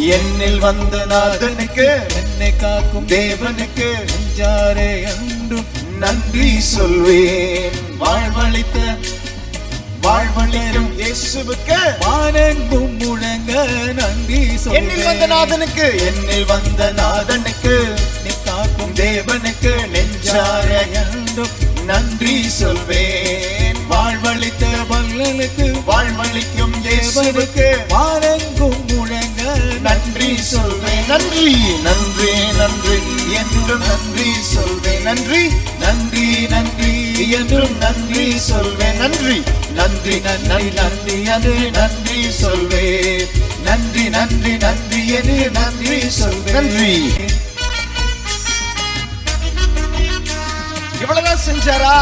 என்னில் வந்த நாதனுக்கு, என்னை காக்கும் தேவனுக்கு நெஞ்சாரே என்றும் நன்றி சொல்வேன். வாழ்வழிக்கும் இயேசுவுக்கு வானெங்கும் முழங்க நன்றி சொல்வேன். என்னில் வந்த நாதனுக்கு, என்னில் வந்த நாதனுக்கு, என்னை காக்கும் தேவனுக்கு நெஞ்சாரே என்றும் நன்றி சொல்வேன். வாழ்வழித்த வல்லலுக்கு, வாழ்வழிக்கும் இயேசுவுக்கு வானெங்கும் முழங்க நன்றி சொல்வேன். நன்றி நன்றி நன்றி என்றும் நன்றி சொல்வேன். நன்றி நன்றி நன்றி என்றும் நன்றி சொல்வேன். நன்றி நன்றி நன்றி நன்றி என்று நன்றி சொல்வேன். நன்றி நன்றி நன்றி என்று நன்றி சொல்வேன். நன்றி. இவ்வளவுதான் செஞ்சாரா?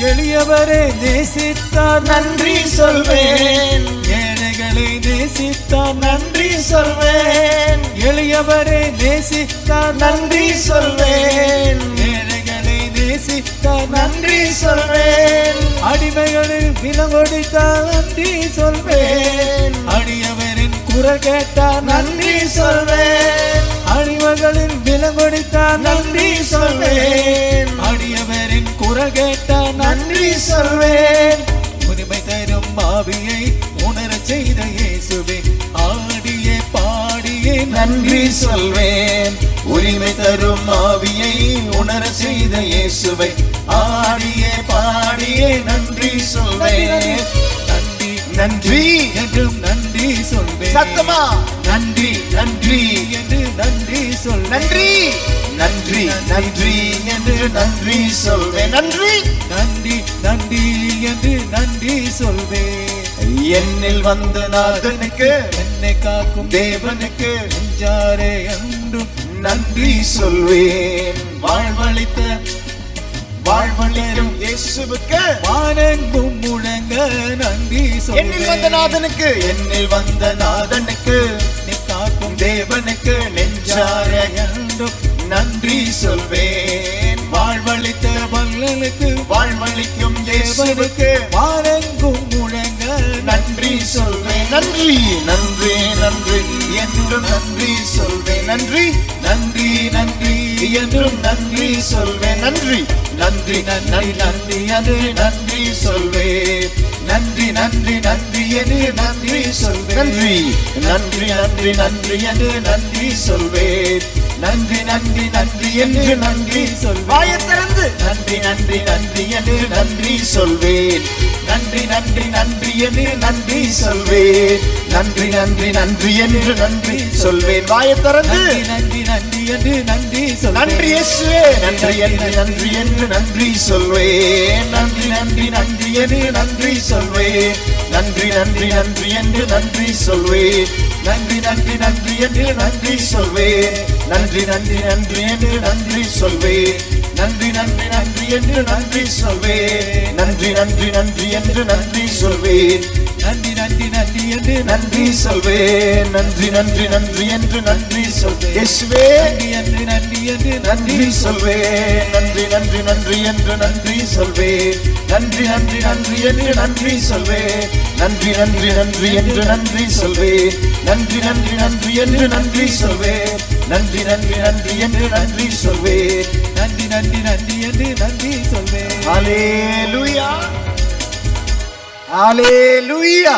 எளியவரை நேசித்தார் நன்றி சொல்வேன். ஏழைகளை நேசித்தார் நன்றி சொல்வேன். எளியவரை நேசித்தார் நன்றி சொல்வேன். ஏழைகளை நேசித்தார் நன்றி சொல்வேன். அடிமைகளில் விலங்கொடித்தார் நன்றி சொல்வேன். அடியவரின் குரல் கேட்டார் நன்றி சொல்வேன். அடிமைகளில் விலங்கொடித்தார் நன்றி சொல்வேன். அடியவரின் குரல் கேட்டார் நன்றி சொல்வேன். உரிமை தரும் ஆவியை உணர செய்த இயேசுவே ஆடியே பாடியே நன்றி சொல்வேன். உரிமை தரும் ஆவியை உணர செய்த இயேசுவை ஆடியே பாடியே நன்றி சொல்வேன். நன்றி நன்றி என்றும் நன்றி சொல்வேன். சத்தமா நன்றி நன்றி என்று நன்றி சொல். நன்றி நன்றி நன்றி என்று நன்றி சொல்வேன். நன்றி நன்றி நன்றி என்று நன்றி சொல்வேன். என்னில் வந்த நாதனுக்கு, என்னை காக்கும் தேவனுக்கு நெஞ்சாரே என்றும் நன்றி சொல்வேன். வாழ்வழிக்கும் இயேசுவுக்கு வானெங்கும் முழங்க நன்றி சொல்வேன். என்னில் வந்த நாதனுக்கு, என்னில் வந்த நாதனுக்கு, என்னை காக்கும் தேவனுக்கு நெஞ்சாரே என்றும் நன்றி சொல்வேன். வாழ்வழித்த வல்லலுக்கு, வாழ்வழிக்கும் இயேசுவுக்கு வானெங்கும் முழங்க நன்றி சொல்வேன். நன்றி நன்றி நன்றி என்றும் நன்றி சொல்வேன். நன்றி நன்றி நன்றி என்றும் நன்றி சொல்வேன். நன்றி நன்றி நன்றி நன்றி என்று நன்றி சொல்வேன். நன்றி நன்றி நன்றி என்று நன்றி சொல்வேன். நன்றி நன்றி நன்றி நன்றி என்று நன்றி சொல்வேன். நன்றி நன்றி நன்றி என்று நன்றி சொல்வேன். வாயைத் திறந்து நன்றி நன்றி நன்றி என்று நன்றி சொல்வேன். நன்றி நன்றி நன்றி என்று நன்றி சொல்வேன். நன்றி நன்றி நன்றி என்று நன்றி சொல்வேன். வாயைத் திறந்து நன்றி நன்றி என்று நன்றி சொல்வேன். நன்றி இயேசுவே. நன்றி என்று நன்றி என்று நன்றி சொல்வேன். நன்றி நன்றி நன்றி என்று நன்றி சொல்வேன். நன்றி நன்றி நன்றி என்று நன்றி சொல்வேன். நன்றி நன்றி நன்றி என்று நன்றி சொல்வேன். நன்றி நன்றி நன்றி என்று நன்றி சொல்வேன். நன்றி நன்றி நன்றி என்று நன்றி சொல்வேன். நன்றி நன்றி நன்றி என்று நன்றி சொல்வேன். நன்றி நன்றி நன்றி என்று நன்றி சொல்வேன். நன்றி நன்றி நன்றி என்று நன்றி சொல்வேன். இயேசுவே நன்றி நன்றி என்று நன்றி சொல்வேன். நன்றி நன்றி நன்றி என்று நன்றி சொல்வேன். நன்றி நன்றி நன்றி என்று நன்றி சொல்வேன். நன்றி நன்றி நன்றி என்று நன்றி சொல்வேன். நன்றி நன்றி நன்றி என்று நன்றி சொல்வேன். நன்றி நன்றி நன்றி என்று நன்றி சொல்வேன். நன்றி நன்றி நன்றி என்று நன்றி சொல்வேன். ஹல்லேலூயா ஹல்லேலூயா.